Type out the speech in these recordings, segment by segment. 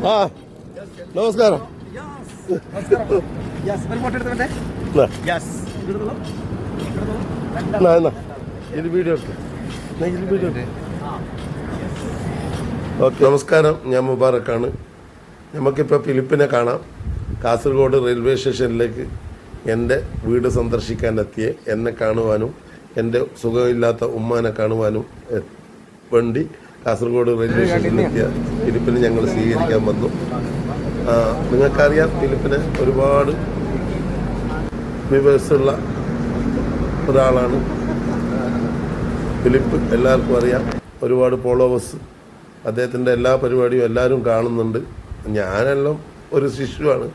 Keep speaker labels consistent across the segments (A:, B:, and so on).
A: ആ നമസ്കാരം. ഓക്കെ, നമസ്കാരം. ഞാൻ മുബാറക്കാണ്. നമുക്കിപ്പോൾ ഫിലിപ്പിനെ കാണാം. കാസർഗോഡ് റെയിൽവേ സ്റ്റേഷനിലേക്ക് എൻ്റെ വീട് സന്ദർശിക്കാനെത്തിയ എന്നെ കാണുവാനും എൻ്റെ സുഖമില്ലാത്ത ഉമ്മാനെ കാണുവാനും വേണ്ടി കാസർഗോഡ് റെയിൽവേ സ്റ്റേഷനിലെത്തിയ ഫിലിപ്പിനെ ഞങ്ങൾ സ്വീകരിക്കാൻ വന്നു. നിങ്ങൾക്കറിയാം, ഫിലിപ്പിന് ഒരുപാട് വ്യൂവേഴ്സുള്ള ഒരാളാണ്. ഫിലിപ്പ് എല്ലാവർക്കും അറിയാം, ഒരുപാട് ഫോളോവേഴ്സ്. അദ്ദേഹത്തിൻ്റെ എല്ലാ പരിപാടിയും എല്ലാവരും കാണുന്നുണ്ട്. ഞാനെല്ലാം ഒരു ശിശുവാണ്,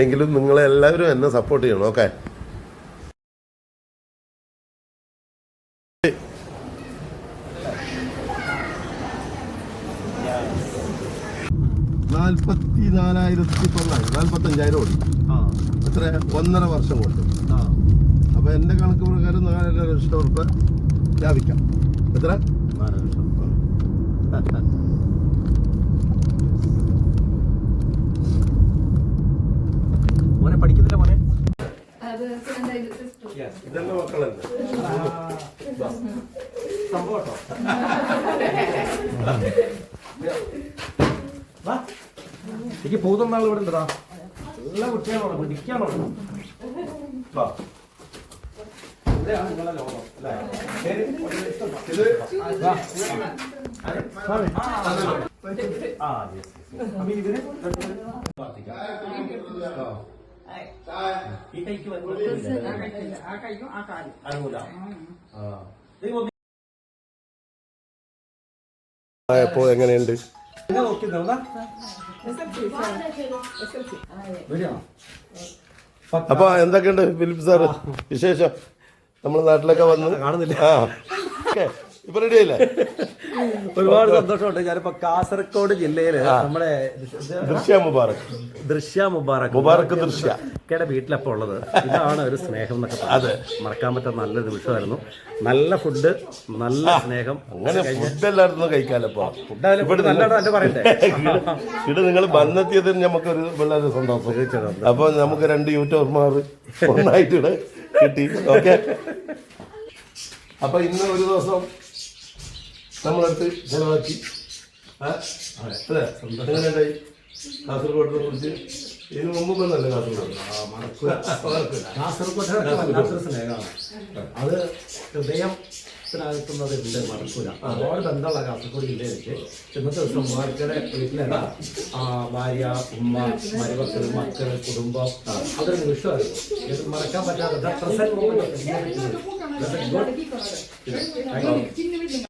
A: എങ്കിലും നിങ്ങളെല്ലാവരും എന്നെ സപ്പോർട്ട് ചെയ്യണം. ഓക്കെ, 44,945 ഓടി. എത്ര? 1.5 വർഷം കൊണ്ട്. അപ്പൊ എന്റെ കണക്ക് പ്രകാരം 4 ലക്ഷം ഉറുപ്പ ലാഭിക്കാം. എത്ര? 4 ലക്ഷം. മോനെ പഠിക്കുന്നില്ല മോനെ? ഇതല്ല മക്കളല്ലേ സംഭവം. എനിക്ക് പൂതം നാൾ ഇവിടെ ഉണ്ടോ? എല്ലാ കുട്ടിയാണോ പിടിക്കാണോ? നിങ്ങളെ ലോകം അപ്പോ എങ്ങനെയുണ്ട്? അപ്പൊ എന്തൊക്കെയുണ്ട് ഫിലിപ്പ് സാറ് വിശേഷം? നമ്മുടെ നാട്ടിലൊക്കെ വന്ന് കാണുന്നില്ല. ഇപ്പൊ റെഡി ആയില്ലേ?
B: ഒരുപാട് സന്തോഷമുണ്ട്. ഞാനിപ്പോ കാസർഗോഡ് ജില്ലയില് നമ്മുടെ ദൃശ്യ മുബാറക്ക് ദൃശ്യയുടെ വീട്ടിലപ്പോ ഉള്ളത്. ഇതാണ് ഒരു സ്നേഹം എന്നൊക്കെ.
A: അതെ,
B: മറക്കാൻ പറ്റുന്ന നല്ലൊരു നിമിഷമായിരുന്നു. നല്ല ഫുഡ്, നല്ല സ്നേഹം.
A: അങ്ങനെ ഫുഡ് എല്ലായിടത്തും കഴിക്കാലപ്പോ.
B: നല്ലതായിട്ട് പറയട്ടെ.
A: ഇവിടെ നിങ്ങൾ വന്നെത്തിയതിന് നമുക്കൊരു വളരെ സന്തോഷം. അപ്പൊ നമുക്ക് 2 യൂട്യൂബർമാർ ഒന്നായിട്ട് ഇവിടെ കിട്ടി. ഓക്കെ, അപ്പൊ ഇന്ന് ഒരു ദിവസം നമ്മളടുത്ത് ചെലവാക്കി. എങ്ങനെയുണ്ടായി കാസർഗോഡിനെ കുറിച്ച്? ഇതിന് മുമ്പ് വന്നല്ലേ കാസർഗോഡ്?
B: കാസർഗോഡ് സ്നേഹമാണ്. അത് ഹൃദയത്തിനകത്തുന്നതുണ്ട്, മറക്കൂല. ഒരുപാട് ബന്ധമുള്ള കാസർഗോഡ് ജില്ലയിലേക്ക്. ഇന്നത്തെ ദിവസം മുബാറക്കയുടെ വീട്ടിലല്ല, ഭാര്യ, ഉമ്മ, മരുമക്കള്, മക്കള്, കുടുംബം, അതൊരു നിമിഷമായിരുന്നു. ഇത് മറക്കാൻ പറ്റാത്ത പ്രസന്റ് മൊമെന്റ്.